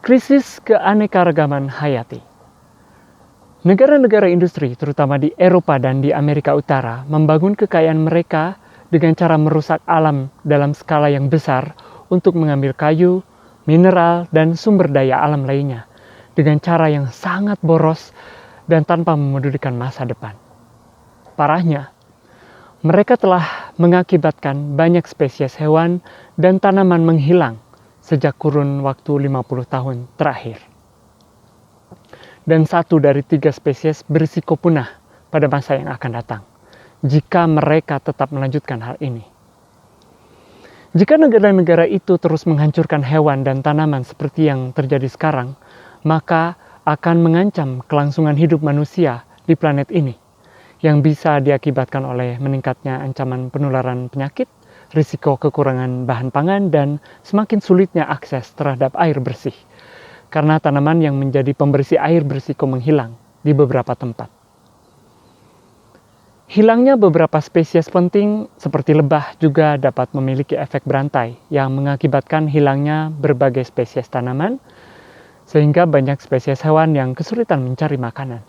Krisis keanekaragaman hayati. Negara-negara industri, terutama di Eropa dan di Amerika Utara, membangun kekayaan mereka dengan cara merusak alam dalam skala yang besar untuk mengambil kayu, mineral, dan sumber daya alam lainnya dengan cara yang sangat boros dan tanpa memedulikan masa depan. Parahnya, mereka telah mengakibatkan banyak spesies hewan dan tanaman menghilang sejak kurun waktu 50 tahun terakhir. Dan 1 dari 3 spesies berisiko punah pada masa yang akan datang jika mereka tetap melanjutkan hal ini. Jika negara-negara itu terus menghancurkan hewan dan tanaman seperti yang terjadi sekarang, maka akan mengancam kelangsungan hidup manusia di planet ini yang bisa diakibatkan oleh meningkatnya ancaman penularan penyakit, risiko kekurangan bahan pangan, dan semakin sulitnya akses terhadap air bersih karena tanaman yang menjadi pembersih air berisiko menghilang di beberapa tempat. Hilangnya beberapa spesies penting seperti lebah juga dapat memiliki efek berantai yang mengakibatkan hilangnya berbagai spesies tanaman, sehingga banyak spesies hewan yang kesulitan mencari makanan.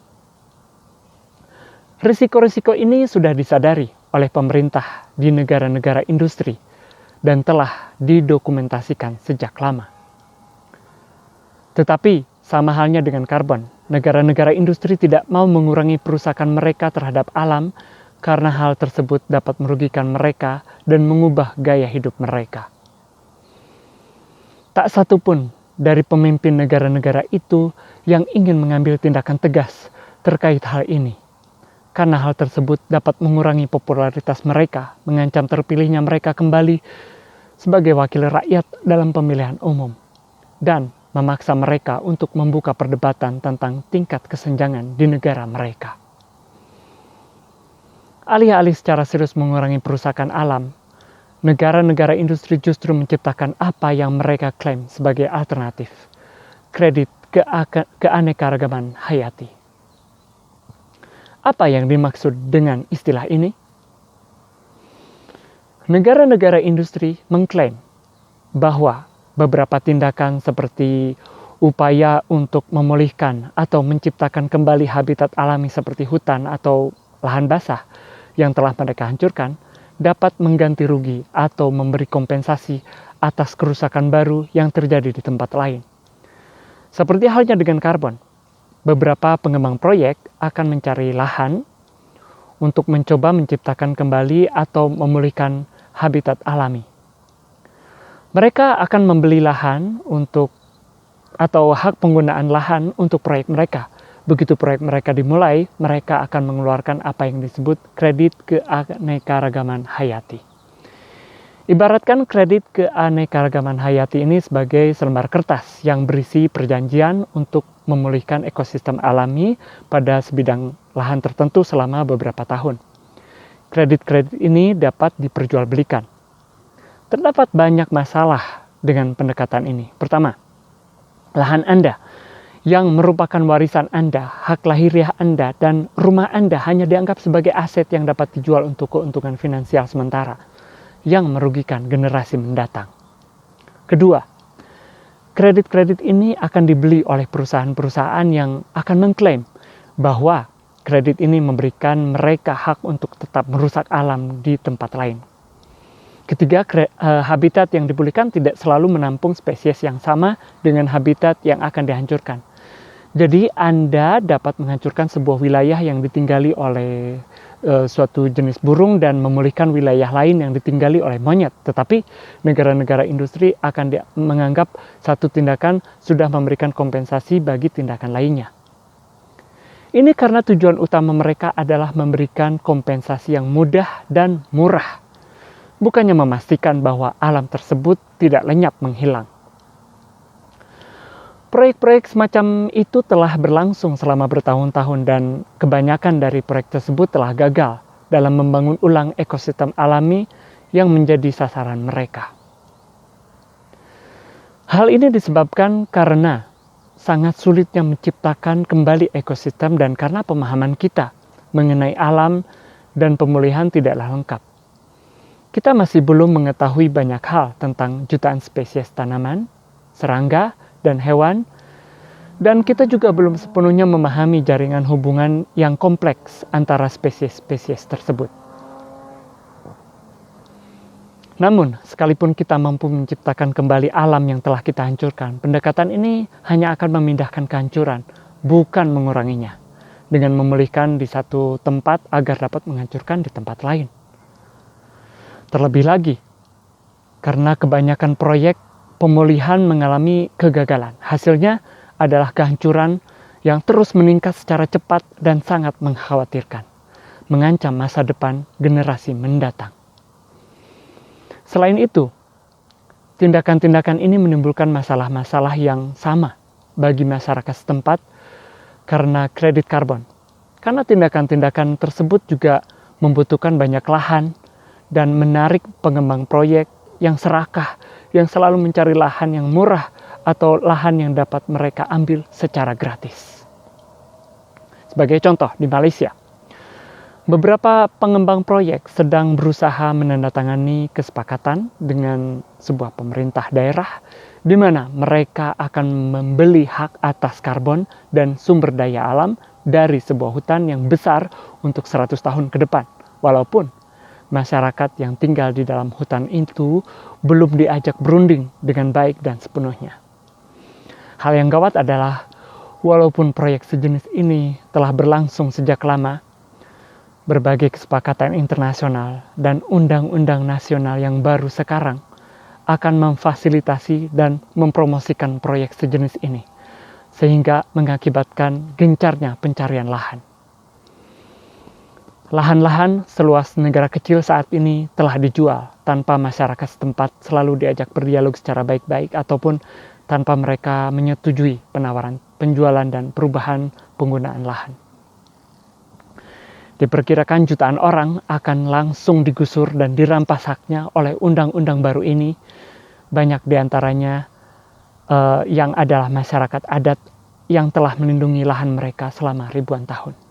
Risiko-risiko ini sudah disadari oleh pemerintah di negara-negara industri dan telah didokumentasikan sejak lama. Tetapi sama halnya dengan karbon, negara-negara industri tidak mau mengurangi perusakan mereka terhadap alam karena hal tersebut dapat merugikan mereka dan mengubah gaya hidup mereka. Tak satu pun dari pemimpin negara-negara itu yang ingin mengambil tindakan tegas terkait hal ini, karena hal tersebut dapat mengurangi popularitas mereka, mengancam terpilihnya mereka kembali sebagai wakil rakyat dalam pemilihan umum, dan memaksa mereka untuk membuka perdebatan tentang tingkat kesenjangan di negara mereka. Alih-alih secara serius mengurangi perusakan alam, negara-negara industri justru menciptakan apa yang mereka klaim sebagai alternatif, kredit keanekaragaman hayati. Apa yang dimaksud dengan istilah ini? Negara-negara industri mengklaim bahwa beberapa tindakan seperti upaya untuk memulihkan atau menciptakan kembali habitat alami seperti hutan atau lahan basah yang telah mereka hancurkan dapat mengganti rugi atau memberi kompensasi atas kerusakan baru yang terjadi di tempat lain. Seperti halnya dengan karbon, beberapa pengembang proyek akan mencari lahan untuk mencoba menciptakan kembali atau memulihkan habitat alami. Mereka akan membeli lahan atau hak penggunaan lahan untuk proyek mereka. Begitu proyek mereka dimulai, mereka akan mengeluarkan apa yang disebut kredit keanekaragaman hayati. Ibaratkan kredit keanekaragaman hayati ini sebagai selembar kertas yang berisi perjanjian untuk memulihkan ekosistem alami pada sebidang lahan tertentu selama beberapa tahun. Kredit-kredit ini dapat diperjualbelikan. Terdapat banyak masalah dengan pendekatan ini. Pertama, lahan Anda yang merupakan warisan Anda, hak lahiriah Anda, dan rumah Anda hanya dianggap sebagai aset yang dapat dijual untuk keuntungan finansial sementara yang merugikan generasi mendatang. Kedua, kredit-kredit ini akan dibeli oleh perusahaan-perusahaan yang akan mengklaim bahwa kredit ini memberikan mereka hak untuk tetap merusak alam di tempat lain. Ketiga, habitat yang dipulihkan tidak selalu menampung spesies yang sama dengan habitat yang akan dihancurkan. Jadi Anda dapat menghancurkan sebuah wilayah yang ditinggali oleh suatu jenis burung dan memulihkan wilayah lain yang ditinggali oleh monyet. Tetapi negara-negara industri akan menganggap satu tindakan sudah memberikan kompensasi bagi tindakan lainnya. Ini karena tujuan utama mereka adalah memberikan kompensasi yang mudah dan murah, bukannya memastikan bahwa alam tersebut tidak lenyap menghilang. Proyek-proyek semacam itu telah berlangsung selama bertahun-tahun dan kebanyakan dari proyek tersebut telah gagal dalam membangun ulang ekosistem alami yang menjadi sasaran mereka. Hal ini disebabkan karena sangat sulitnya menciptakan kembali ekosistem dan karena pemahaman kita mengenai alam dan pemulihan tidaklah lengkap. Kita masih belum mengetahui banyak hal tentang jutaan spesies tanaman, serangga, dan hewan, dan kita juga belum sepenuhnya memahami jaringan hubungan yang kompleks antara spesies-spesies tersebut. Namun, sekalipun kita mampu menciptakan kembali alam yang telah kita hancurkan, pendekatan ini hanya akan memindahkan kehancuran, bukan menguranginya, dengan memulihkan di satu tempat agar dapat menghancurkan di tempat lain. Terlebih lagi, karena kebanyakan proyek pemulihan mengalami kegagalan. Hasilnya adalah kehancuran yang terus meningkat secara cepat dan sangat mengkhawatirkan, mengancam masa depan generasi mendatang. Selain itu, tindakan-tindakan ini menimbulkan masalah-masalah yang sama bagi masyarakat setempat karena kredit karbon. Karena tindakan-tindakan tersebut juga membutuhkan banyak lahan dan menarik pengembang proyek yang serakah, yang selalu mencari lahan yang murah atau lahan yang dapat mereka ambil secara gratis. Sebagai contoh, di Malaysia, beberapa pengembang proyek sedang berusaha menandatangani kesepakatan dengan sebuah pemerintah daerah di mana mereka akan membeli hak atas karbon dan sumber daya alam dari sebuah hutan yang besar untuk 100 tahun ke depan. Walaupun masyarakat yang tinggal di dalam hutan itu belum diajak berunding dengan baik dan sepenuhnya. Hal yang gawat adalah, walaupun proyek sejenis ini telah berlangsung sejak lama, berbagai kesepakatan internasional dan undang-undang nasional yang baru sekarang akan memfasilitasi dan mempromosikan proyek sejenis ini, sehingga mengakibatkan gencarnya pencarian lahan. Lahan-lahan seluas negara kecil saat ini telah dijual tanpa masyarakat setempat selalu diajak berdialog secara baik-baik ataupun tanpa mereka menyetujui penawaran penjualan dan perubahan penggunaan lahan. Diperkirakan jutaan orang akan langsung digusur dan dirampas haknya oleh undang-undang baru ini. Banyak diantaranya yang adalah masyarakat adat yang telah melindungi lahan mereka selama ribuan tahun.